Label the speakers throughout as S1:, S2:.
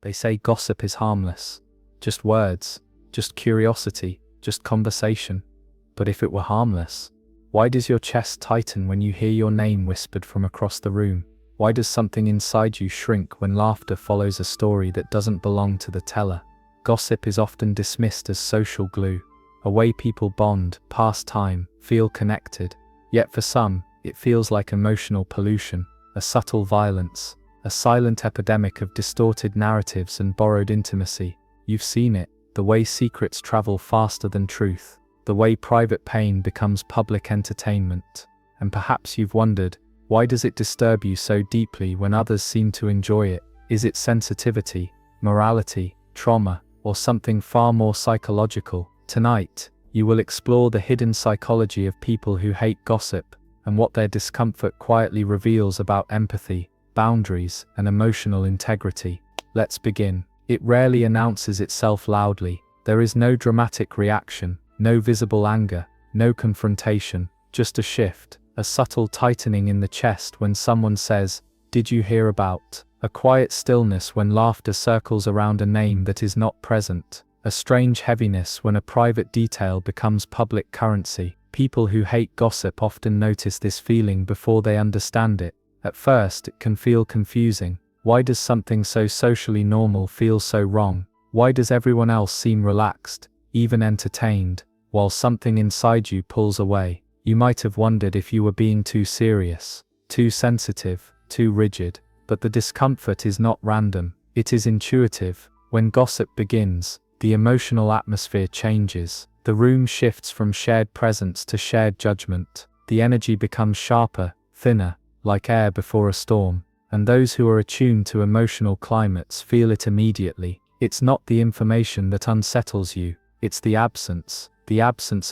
S1: They say gossip is harmless. Just words, just curiosity, just conversation. But if it were harmless, why does your chest tighten when you hear your name whispered from across the room? Why does something inside you shrink when laughter follows a story that doesn't belong to the teller? Gossip is often dismissed as social glue, a way people bond, pass time, feel connected. Yet for some, it feels like emotional pollution, a subtle violence, a silent epidemic of distorted narratives and borrowed intimacy. You've seen it, the way secrets travel faster than truth, the way private pain becomes public entertainment. And perhaps you've wondered, why does it disturb you so deeply when others seem to enjoy it? Is it sensitivity, morality, trauma, or something far more psychological? Tonight, you will explore the hidden psychology of people who hate gossip, and what their discomfort quietly reveals about empathy, boundaries, and emotional integrity. Let's begin. It rarely announces itself loudly. There is no dramatic reaction, no visible anger, no confrontation, just a shift, a subtle tightening in the chest when someone says, "Did you hear about?" A quiet stillness when laughter circles around a name that is not present. A strange heaviness when a private detail becomes public currency. People who hate gossip often notice this feeling before they understand it. At first, it can feel confusing. Why does something so socially normal feel so wrong? Why does everyone else seem relaxed, even entertained, while something inside you pulls away? You might have wondered if you were being too serious, too sensitive, too rigid. But the discomfort is not random, it is intuitive. When gossip begins, the emotional atmosphere changes. The room shifts from shared presence to shared judgment. The energy becomes sharper, thinner, like air before a storm. And those who are attuned to emotional climates feel it immediately. It's not the information that unsettles you, it's the absence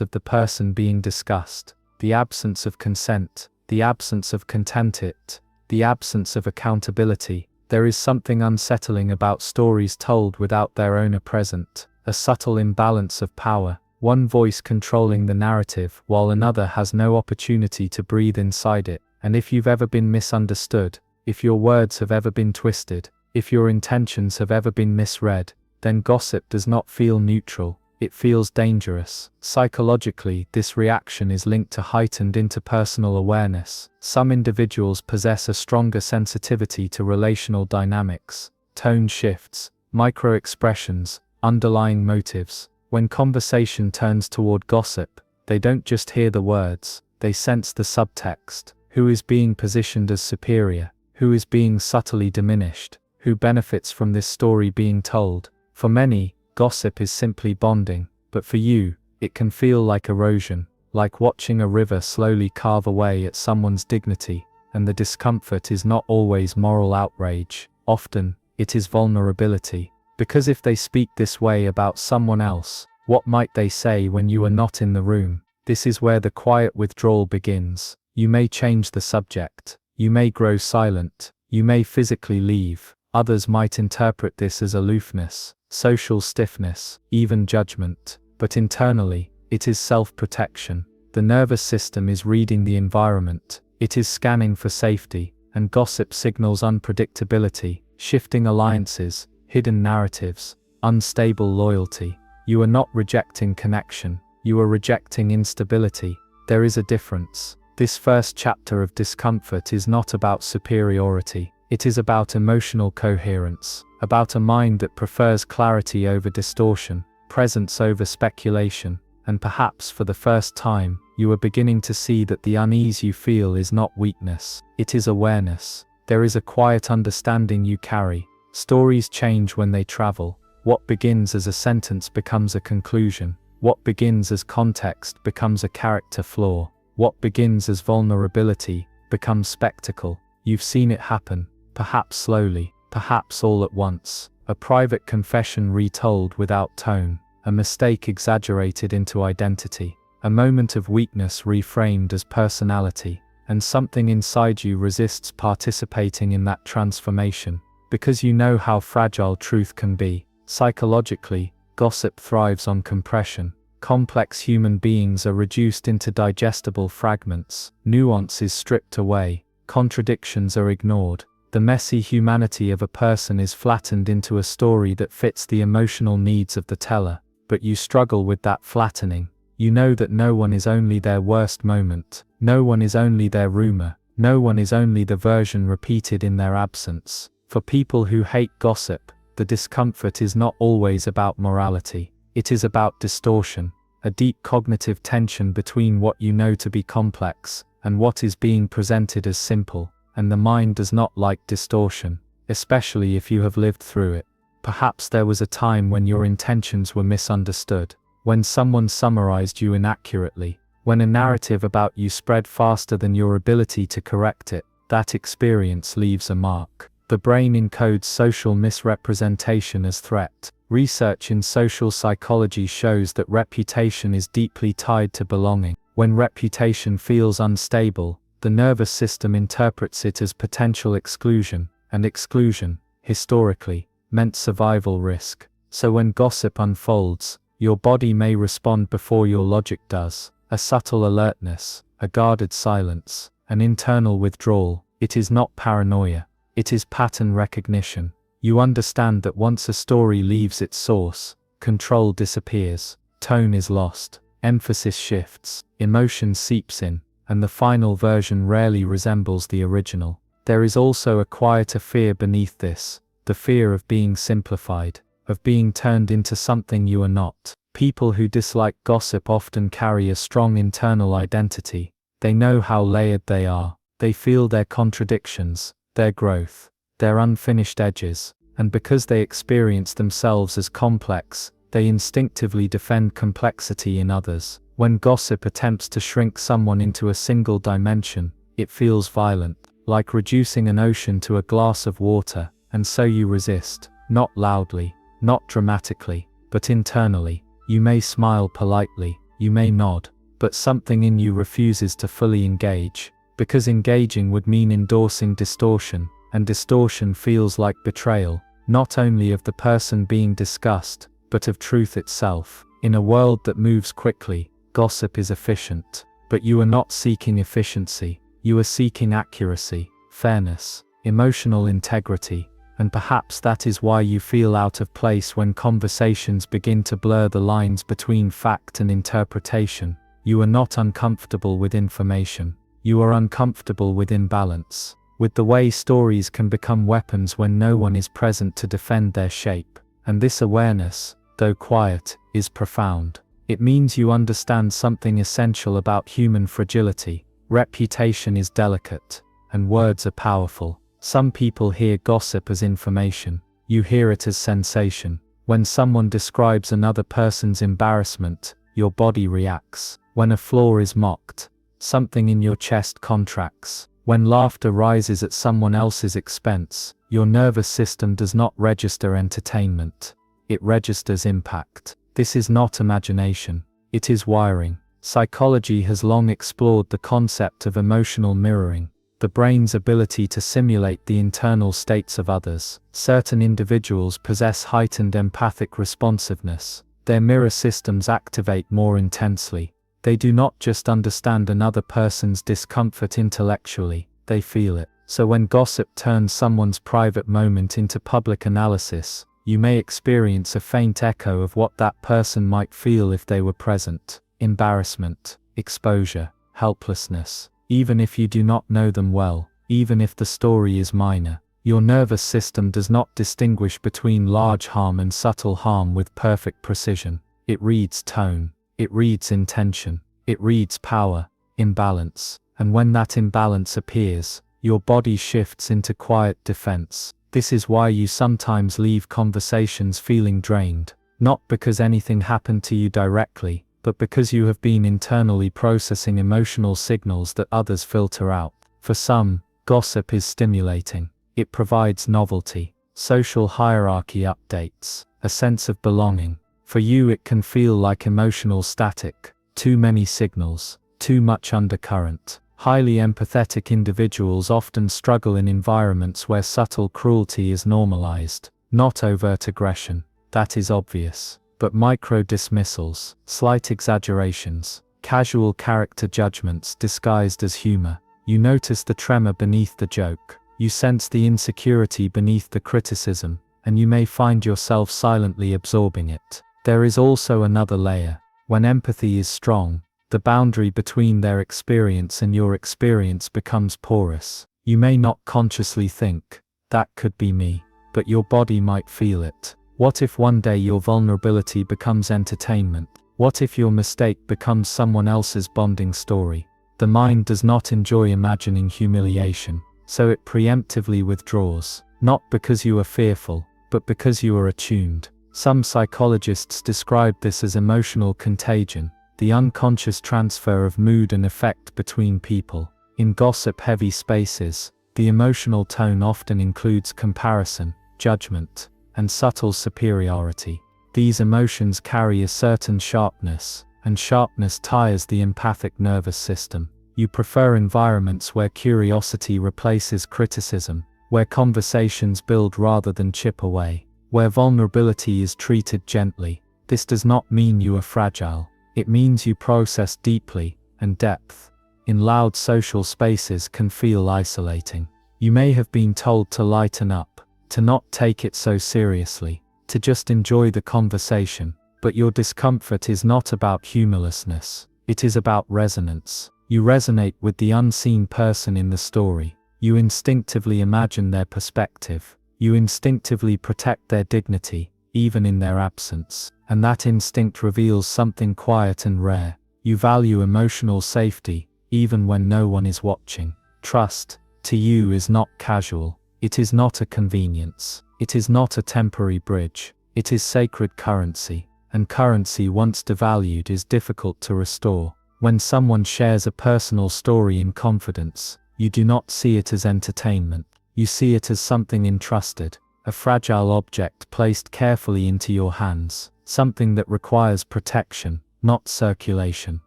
S1: of the person being discussed, the absence of consent, the absence of content, the absence of accountability. There is something unsettling about stories told without their owner present, a subtle imbalance of power, one voice controlling the narrative while another has no opportunity to breathe inside it. And if you've ever been misunderstood, if your words have ever been twisted, if your intentions have ever been misread, then gossip does not feel neutral, it feels dangerous. Psychologically, this reaction is linked to heightened interpersonal awareness. Some individuals possess a stronger sensitivity to relational dynamics, tone shifts, micro-expressions, underlying motives. When conversation turns toward gossip, they don't just hear the words, they sense the subtext. Who is being positioned as superior? Who is being subtly diminished? Who benefits from this story being told? For many, gossip is simply bonding, but for you, it can feel like erosion, like watching a river slowly carve away at someone's dignity. And the discomfort is not always moral outrage, often, it is vulnerability. Because if they speak this way about someone else, what might they say when you are not in the room? This is where the quiet withdrawal begins. You may change the subject, you may grow silent, you may physically leave. Others might interpret this as aloofness, social stiffness, even judgment. But internally, it is self-protection. The nervous system is reading the environment, it is scanning for safety, and gossip signals unpredictability, shifting alliances, hidden narratives, unstable loyalty. You are not rejecting connection, you are rejecting instability. There is a difference. This first chapter of discomfort is not about superiority. It is about emotional coherence, about a mind that prefers clarity over distortion, presence over speculation, and perhaps for the first time, you are beginning to see that the unease you feel is not weakness, it is awareness. There is a quiet understanding you carry. Stories change when they travel. What begins as a sentence becomes a conclusion. What begins as context becomes a character flaw. What begins as vulnerability becomes spectacle. You've seen it happen, perhaps slowly, perhaps all at once. A private confession retold without tone, a mistake exaggerated into identity, a moment of weakness reframed as personality, and something inside you resists participating in that transformation, because you know how fragile truth can be. Psychologically, gossip thrives on compression. Complex human beings are reduced into digestible fragments, nuance is stripped away, contradictions are ignored. The messy humanity of a person is flattened into a story that fits the emotional needs of the teller, but you struggle with that flattening. You know that no one is only their worst moment, no one is only their rumor, no one is only the version repeated in their absence. For people who hate gossip, the discomfort is not always about morality, it is about distortion, a deep cognitive tension between what you know to be complex and what is being presented as simple. And the mind does not like distortion, especially if you have lived through it. Perhaps there was a time when your intentions were misunderstood, when someone summarized you inaccurately, when a narrative about you spread faster than your ability to correct it. That experience leaves a mark. The brain encodes social misrepresentation as threat. Research in social psychology shows that reputation is deeply tied to belonging. When reputation feels unstable, the nervous system interprets it as potential exclusion, and exclusion, historically, meant survival risk. So when gossip unfolds, your body may respond before your logic does. A subtle alertness, a guarded silence, an internal withdrawal. It is not paranoia, it is pattern recognition. You understand that once a story leaves its source, control disappears, tone is lost, emphasis shifts, emotion seeps in, and the final version rarely resembles the original. There is also a quieter fear beneath this, the fear of being simplified, of being turned into something you are not. People who dislike gossip often carry a strong internal identity. They know how layered they are, they feel their contradictions, their growth, their unfinished edges, and because they experience themselves as complex, they instinctively defend complexity in others. When gossip attempts to shrink someone into a single dimension, it feels violent, like reducing an ocean to a glass of water, and so you resist, not loudly, not dramatically, but internally. You may smile politely, you may nod, but something in you refuses to fully engage, because engaging would mean endorsing distortion, and distortion feels like betrayal, not only of the person being discussed, but of truth itself. In a world that moves quickly, gossip is efficient, but you are not seeking efficiency, you are seeking accuracy, fairness, emotional integrity, and perhaps that is why you feel out of place when conversations begin to blur the lines between fact and interpretation. You are not uncomfortable with information, you are uncomfortable with imbalance, with the way stories can become weapons when no one is present to defend their shape. And this awareness, though quiet, is profound. It means you understand something essential about human fragility. Reputation is delicate, and words are powerful. Some people hear gossip as information, you hear it as sensation. When someone describes another person's embarrassment, your body reacts. When a flaw is mocked, something in your chest contracts. When laughter rises at someone else's expense, your nervous system does not register entertainment, it registers impact. This is not imagination, it is wiring. Psychology has long explored the concept of emotional mirroring, the brain's ability to simulate the internal states of others. Certain individuals possess heightened empathic responsiveness. Their mirror systems activate more intensely. They do not just understand another person's discomfort intellectually, they feel it. So when gossip turns someone's private moment into public analysis, you may experience a faint echo of what that person might feel if they were present. Embarrassment, exposure, helplessness. Even if you do not know them well, even if the story is minor, your nervous system does not distinguish between large harm and subtle harm with perfect precision. It reads tone, it reads intention, it reads power, imbalance, and when that imbalance appears, your body shifts into quiet defense. This is why you sometimes leave conversations feeling drained, not because anything happened to you directly, but because you have been internally processing emotional signals that others filter out. For some, gossip is stimulating. It provides novelty, social hierarchy updates, a sense of belonging. For you it can feel like emotional static, too many signals, too much undercurrent. Highly empathetic individuals often struggle in environments where subtle cruelty is normalized, not overt aggression, that is obvious, but micro-dismissals, slight exaggerations, casual character judgments disguised as humor. You notice the tremor beneath the joke, You sense the insecurity beneath the criticism, and you may find yourself silently absorbing it. There is also another layer. When empathy is strong, the boundary between their experience and your experience becomes porous. You may not consciously think, "That could be me," but your body might feel it. What if one day your vulnerability becomes entertainment? What if your mistake becomes someone else's bonding story? The mind does not enjoy imagining humiliation, so it preemptively withdraws, not because you are fearful, but because you are attuned. Some psychologists describe this as emotional contagion, the unconscious transfer of mood and effect between people. In gossip-heavy spaces, the emotional tone often includes comparison, judgment, and subtle superiority. These emotions carry a certain sharpness, and sharpness tires the empathic nervous system. You prefer environments where curiosity replaces criticism, where conversations build rather than chip away, where vulnerability is treated gently. This does not mean you are fragile. It means you process deeply, and depth, in loud social spaces, can feel isolating. You may have been told to lighten up, to not take it so seriously, to just enjoy the conversation, but your discomfort is not about humorlessness, it is about resonance. You resonate with the unseen person in the story. You instinctively imagine their perspective. You instinctively protect their dignity, even in their absence. And that instinct reveals something quiet and rare. You value emotional safety, even when no one is watching. Trust, to you, is not casual. It is not a convenience. It is not a temporary bridge. It is sacred currency. And currency once devalued is difficult to restore. When someone shares a personal story in confidence, you do not see it as entertainment. You see it as something entrusted, a fragile object placed carefully into your hands, something that requires protection, not circulation.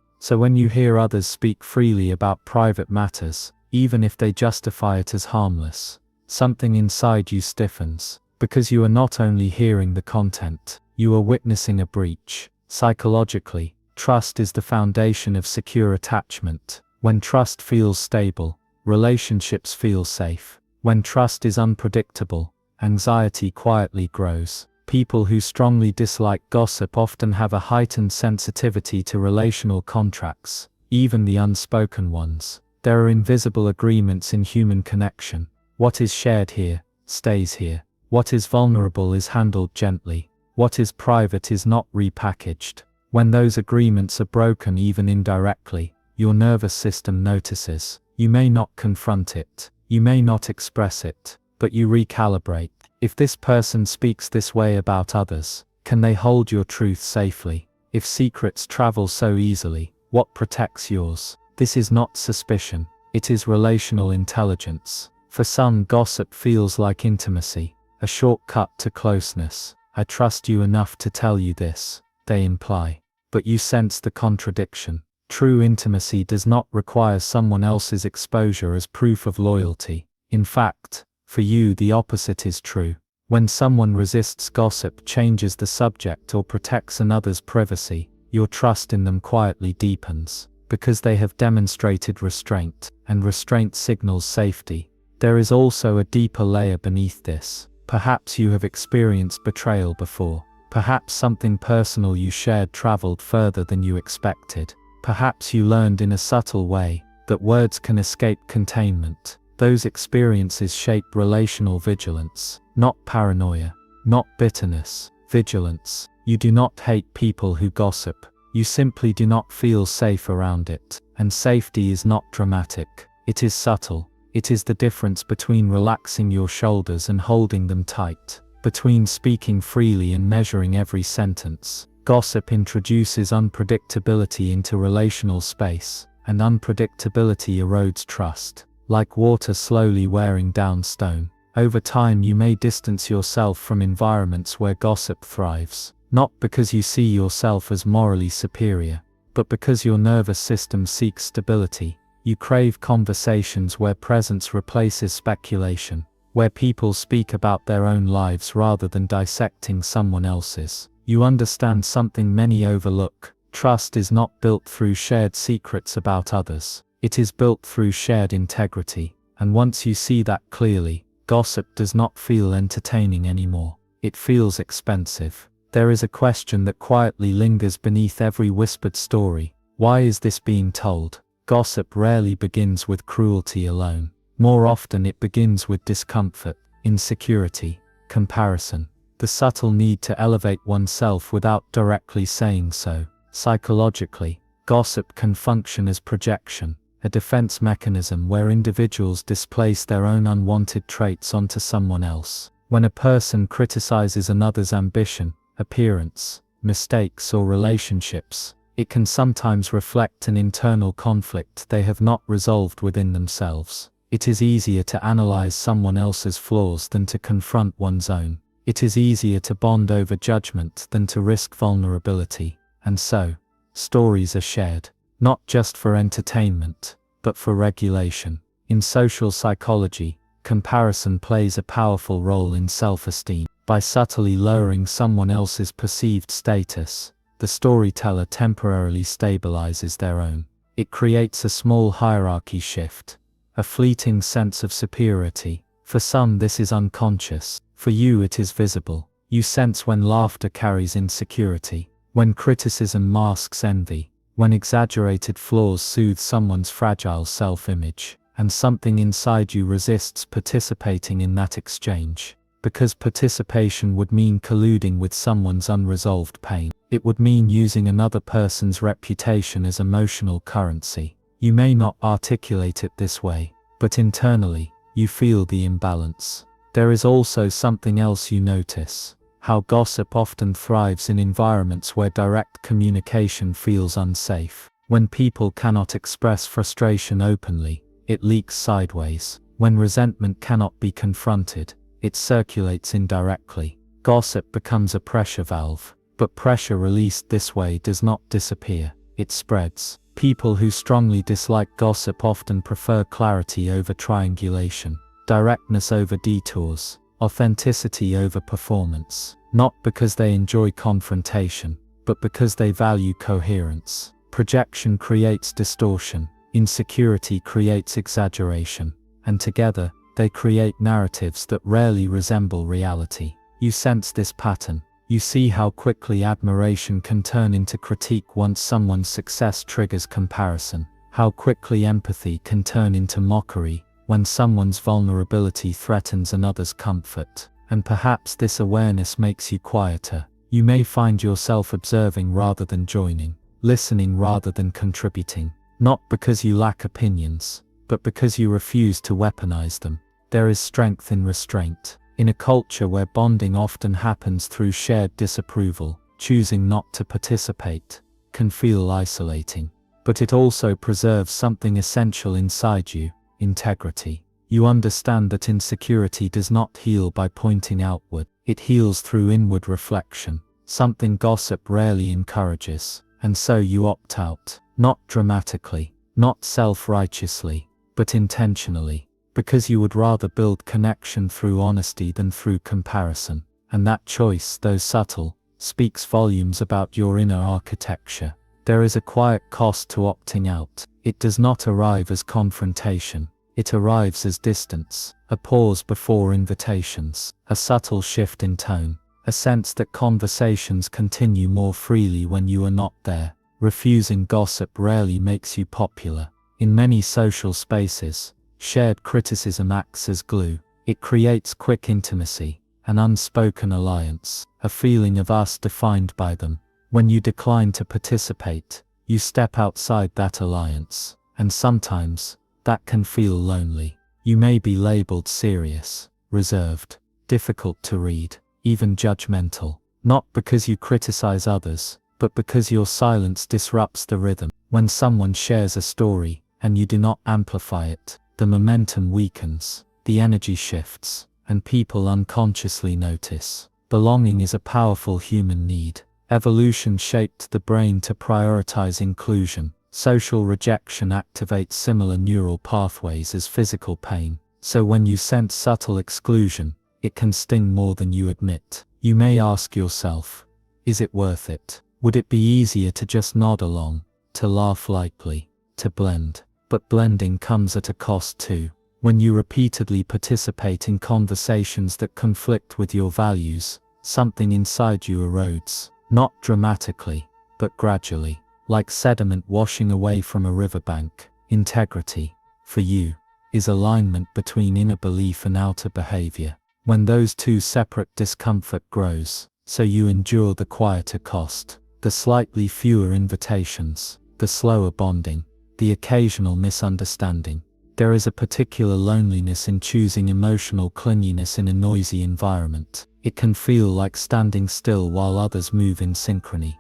S1: So when you hear others speak freely about private matters, even if they justify it as harmless, something inside you stiffens, because you are not only hearing the content, you are witnessing a breach. Psychologically, trust is the foundation of secure attachment. When trust feels stable, relationships feel safe. When trust is unpredictable, anxiety quietly grows. People who strongly dislike gossip often have a heightened sensitivity to relational contracts, even the unspoken ones. There are invisible agreements in human connection. What is shared here, stays here. What is vulnerable is handled gently. What is private is not repackaged. When those agreements are broken, even indirectly, your nervous system notices. You may not confront it. You may not express it, but you recalibrate. If this person speaks this way about others, can they hold your truth safely? If secrets travel so easily, what protects yours? This is not suspicion, it is relational intelligence. For some, gossip feels like intimacy, a shortcut to closeness. I trust you enough to tell you this, they imply. But you sense the contradiction. True intimacy does not require someone else's exposure as proof of loyalty. In fact, for you the opposite is true. When someone resists gossip, changes the subject, or protects another's privacy, your trust in them quietly deepens, because they have demonstrated restraint, and restraint signals safety. There is also a deeper layer beneath this. Perhaps you have experienced betrayal before. Perhaps something personal you shared traveled further than you expected. Perhaps you learned in a subtle way that words can escape containment. Those experiences shape relational vigilance, not paranoia, not bitterness, vigilance. You do not hate people who gossip. You simply do not feel safe around it. And safety is not dramatic. It is subtle. It is the difference between relaxing your shoulders and holding them tight, between speaking freely and measuring every sentence. Gossip introduces unpredictability into relational space, and unpredictability erodes trust. Like water slowly wearing down stone, over time you may distance yourself from environments where gossip thrives, not because you see yourself as morally superior, but because your nervous system seeks stability. You crave conversations where presence replaces speculation, where people speak about their own lives rather than dissecting someone else's. You understand something many overlook. Trust is not built through shared secrets about others. It is built through shared integrity. And once you see that clearly, gossip does not feel entertaining anymore. It feels expensive. There is a question that quietly lingers beneath every whispered story. Why is this being told? Gossip rarely begins with cruelty alone. More often it begins with discomfort, insecurity, comparison, the subtle need to elevate oneself without directly saying so. Psychologically, gossip can function as projection, a defense mechanism where individuals displace their own unwanted traits onto someone else. When a person criticizes another's ambition, appearance, mistakes, or relationships, it can sometimes reflect an internal conflict they have not resolved within themselves. It is easier to analyze someone else's flaws than to confront one's own. It is easier to bond over judgment than to risk vulnerability. And so, stories are shared, not just for entertainment, but for regulation. In social psychology, comparison plays a powerful role in self-esteem. By subtly lowering someone else's perceived status, the storyteller temporarily stabilizes their own. It creates a small hierarchy shift, a fleeting sense of superiority. For some this is unconscious, for you it is visible. You sense when laughter carries insecurity, when criticism masks envy, when exaggerated flaws soothe someone's fragile self-image, and something inside you resists participating in that exchange. Because participation would mean colluding with someone's unresolved pain. It would mean using another person's reputation as emotional currency. You may not articulate it this way, but internally, you feel the imbalance. There is also something else you notice: how gossip often thrives in environments where direct communication feels unsafe. When people cannot express frustration openly, it leaks sideways. When resentment cannot be confronted, it circulates indirectly. Gossip becomes a pressure valve, but pressure released this way does not disappear, it spreads. People who strongly dislike gossip often prefer clarity over triangulation, directness over detours, authenticity over performance. Not because they enjoy confrontation, but because they value coherence. Projection creates distortion, insecurity creates exaggeration, and together, they create narratives that rarely resemble reality. You sense this pattern. You see how quickly admiration can turn into critique once someone's success triggers comparison. How quickly empathy can turn into mockery when someone's vulnerability threatens another's comfort. And perhaps this awareness makes you quieter. You may find yourself observing rather than joining, listening rather than contributing. Not because you lack opinions, but because you refuse to weaponize them. There is strength in restraint. In a culture where bonding often happens through shared disapproval, choosing not to participate can feel isolating. But it also preserves something essential inside you: integrity. You understand that insecurity does not heal by pointing outward. It heals through inward reflection, something gossip rarely encourages. And so you opt out, not dramatically, not self-righteously, but intentionally. Because you would rather build connection through honesty than through comparison. And that choice, though subtle, speaks volumes about your inner architecture. There is a quiet cost to opting out. It does not arrive as confrontation. It arrives as distance, a pause before invitations, a subtle shift in tone, a sense that conversations continue more freely when you are not there. Refusing gossip rarely makes you popular. In many social spaces, shared criticism acts as glue. It creates quick intimacy, an unspoken alliance, a feeling of us defined by them. When you decline to participate, you step outside that alliance, and sometimes, that can feel lonely. You may be labeled serious, reserved, difficult to read, even judgmental. Not because you criticize others, but because your silence disrupts the rhythm. When someone shares a story, and you do not amplify it, the momentum weakens, the energy shifts, and people unconsciously notice. Belonging is a powerful human need. Evolution shaped the brain to prioritize inclusion. Social rejection activates similar neural pathways as physical pain. So when you sense subtle exclusion, it can sting more than you admit. You may ask yourself, is it worth it? Would it be easier to just nod along, to laugh lightly, to blend? But blending comes at a cost too. When you repeatedly participate in conversations that conflict with your values, something inside you erodes, not dramatically, but gradually, like sediment washing away from a riverbank. Integrity, for you, is alignment between inner belief and outer behavior. When those two separate, discomfort grows, so you endure the quieter cost, the slightly fewer invitations, the slower bonding, the occasional misunderstanding. There is a particular loneliness in choosing emotional cleanliness in a noisy environment. It can feel like standing still while others move in synchrony.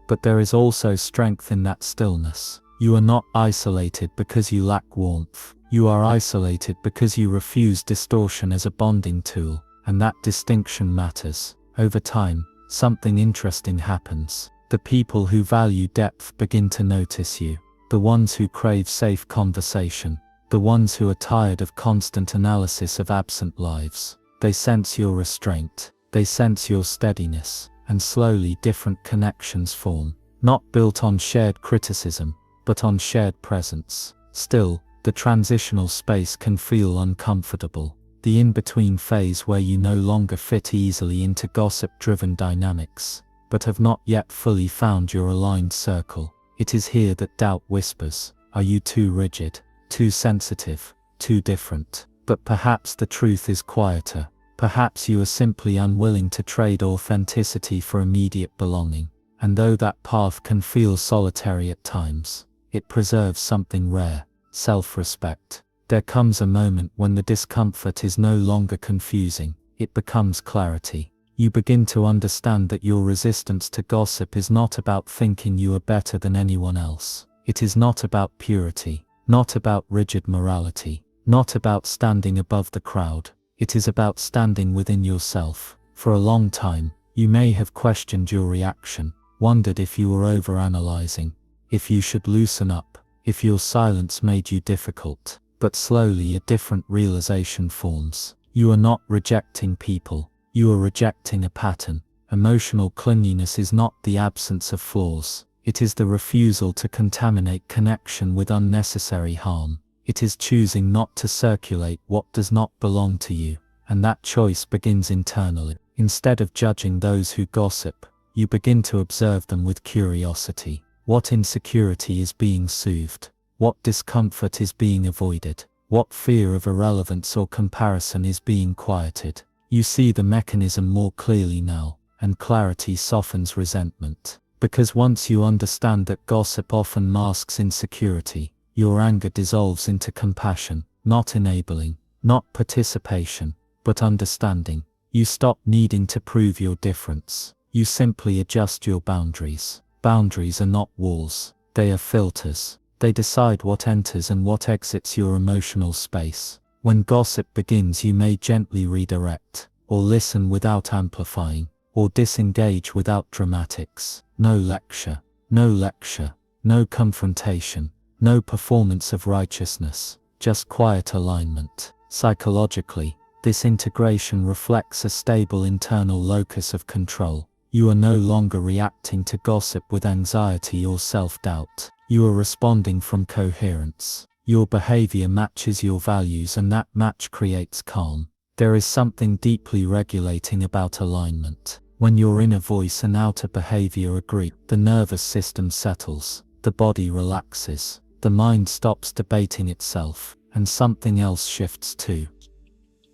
S1: But there is also strength in that stillness. You are not isolated because you lack warmth. You are isolated because you refuse distortion as a bonding tool, and that distinction matters. Over time, something interesting happens. The people who value depth begin to notice you. The ones who crave safe conversation. The ones who are tired of constant analysis of absent lives. They sense your restraint. They sense your steadiness. And slowly different connections form. Not built on shared criticism, but on shared presence. Still, the transitional space can feel uncomfortable. The in-between phase where you no longer fit easily into gossip-driven dynamics, but have not yet fully found your aligned circle. It is here that doubt whispers. Are you too rigid? Too sensitive? Too different? But perhaps the truth is quieter. Perhaps you are simply unwilling to trade authenticity for immediate belonging. And though that path can feel solitary at times, it preserves something rare. Self-respect. There comes a moment when the discomfort is no longer confusing, it becomes clarity. You begin to understand that your resistance to gossip is not about thinking you are better than anyone else. It is not about purity, not about rigid morality, not about standing above the crowd. It is about standing within yourself. For a long time, you may have questioned your reaction, wondered if you were overanalyzing, if you should loosen up, if your silence made you difficult. But slowly a different realization forms. You are not rejecting people, you are rejecting a pattern. Emotional cleanliness is not the absence of flaws. It is the refusal to contaminate connection with unnecessary harm. It is choosing not to circulate what does not belong to you. And that choice begins internally. Instead of judging those who gossip, you begin to observe them with curiosity. What insecurity is being soothed? What discomfort is being avoided? What fear of irrelevance or comparison is being quieted? You see the mechanism more clearly now, and clarity softens resentment. Because once you understand that gossip often masks insecurity, your anger dissolves into compassion, not enabling, not participation, but understanding. You stop needing to prove your difference. You simply adjust your boundaries. Boundaries are not walls, they are filters. They decide what enters and what exits your emotional space. When gossip begins, you may gently redirect, or listen without amplifying, or disengage without dramatics. No lecture, no confrontation, no performance of righteousness, just quiet alignment. Psychologically, this integration reflects a stable internal locus of control. You are no longer reacting to gossip with anxiety or self-doubt. You are responding from coherence. Your behavior matches your values, and that match creates calm. There is something deeply regulating about alignment. When your inner voice and outer behavior agree, the nervous system settles, the body relaxes, the mind stops debating itself, and something else shifts too.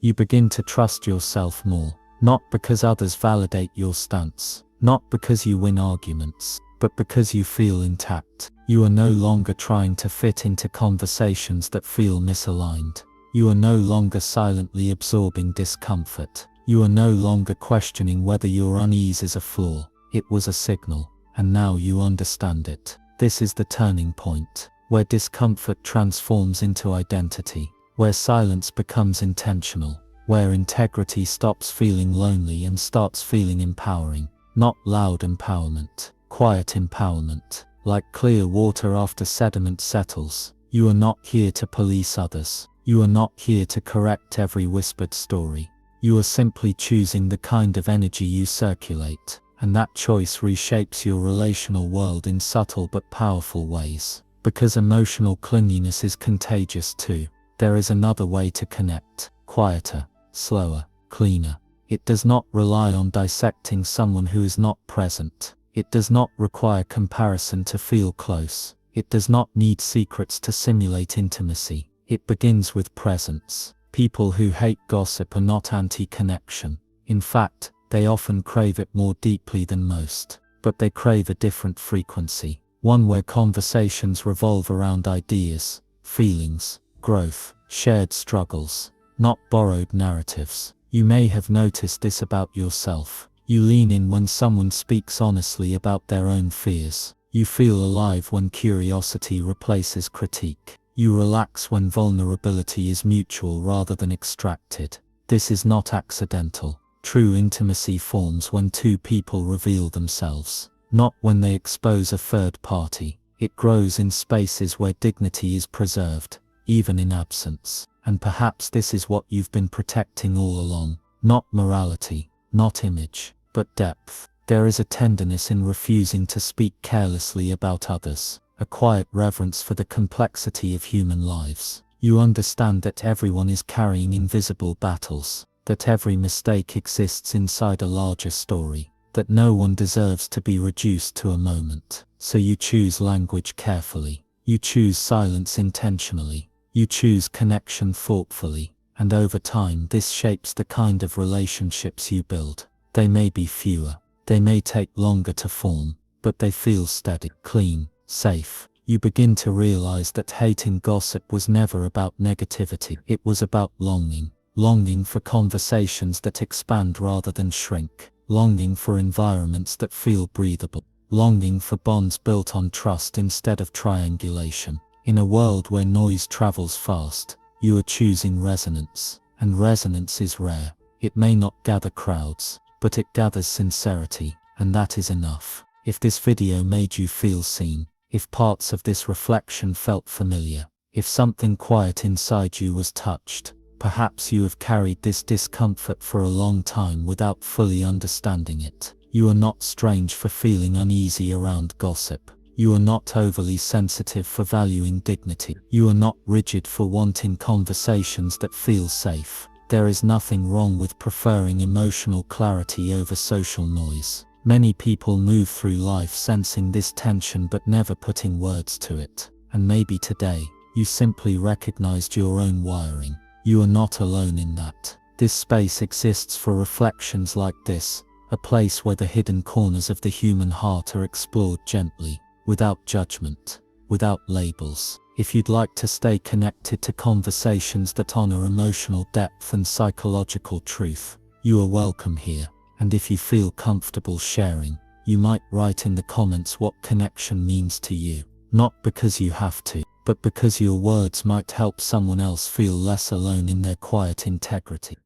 S1: You begin to trust yourself more, not because others validate your stance, not because you win arguments, but because you feel intact. You are no longer trying to fit into conversations that feel misaligned. You are no longer silently absorbing discomfort. You are no longer questioning whether your unease is a flaw. It was a signal, and now you understand it. This is the turning point, where discomfort transforms into identity, where silence becomes intentional, where integrity stops feeling lonely and starts feeling empowering. Not loud empowerment, quiet empowerment. Like clear water after sediment settles. You are not here to police others. You are not here to correct every whispered story. You are simply choosing the kind of energy you circulate, and that choice reshapes your relational world in subtle but powerful ways. Because emotional cleanliness is contagious too.
S2: There is another way to connect, quieter, slower, cleaner. It does not rely on dissecting someone who is not present. It does not require comparison to feel close. It does not need secrets to simulate intimacy. It begins with presence. People who hate gossip are not anti-connection. In fact, they often crave it more deeply than most. But they crave a different frequency. One where conversations revolve around ideas, feelings, growth, shared struggles, not borrowed narratives. You may have noticed this about yourself. You lean in when someone speaks honestly about their own fears. You feel alive when curiosity replaces critique. You relax when vulnerability is mutual rather than extracted. This is not accidental. True intimacy forms when two people reveal themselves, not when they expose a third party. It grows in spaces where dignity is preserved, even in absence. And perhaps this is what you've been protecting all along. Not morality, not image, but depth. There is a tenderness in refusing to speak carelessly about others, a quiet reverence for the complexity of human lives. You understand that everyone is carrying invisible battles, that every mistake exists inside a larger story, that no one deserves to be reduced to a moment. So you choose language carefully. You choose silence intentionally. You choose connection thoughtfully. And over time this shapes the kind of relationships you build. They may be fewer. They may take longer to form, but they feel steady, clean, safe. You begin to realize that hating gossip was never about negativity. It was about longing. Longing for conversations that expand rather than shrink. Longing for environments that feel breathable. Longing for bonds built on trust instead of triangulation. In a world where noise travels fast, you are choosing resonance. And resonance is rare. It may not gather crowds, but it gathers sincerity. And that is enough. If this video made you feel seen, if parts of this reflection felt familiar, if something quiet inside you was touched, perhaps you have carried this discomfort for a long time without fully understanding it. You are not strange for feeling uneasy around gossip. You are not overly sensitive for valuing dignity. You are not rigid for wanting conversations that feel safe. There is nothing wrong with preferring emotional clarity over social noise. Many people move through life sensing this tension but never putting words to it. And maybe today, you simply recognized your own wiring. You are not alone in that. This space exists for reflections like this, a place where the hidden corners of the human heart are explored gently, without judgment, without labels. If you'd like to stay connected to conversations that honor emotional depth and psychological truth, you are welcome here. And if you feel comfortable sharing, you might write in the comments what connection means to you. Not because you have to, but because your words might help someone else feel less alone in their quiet integrity.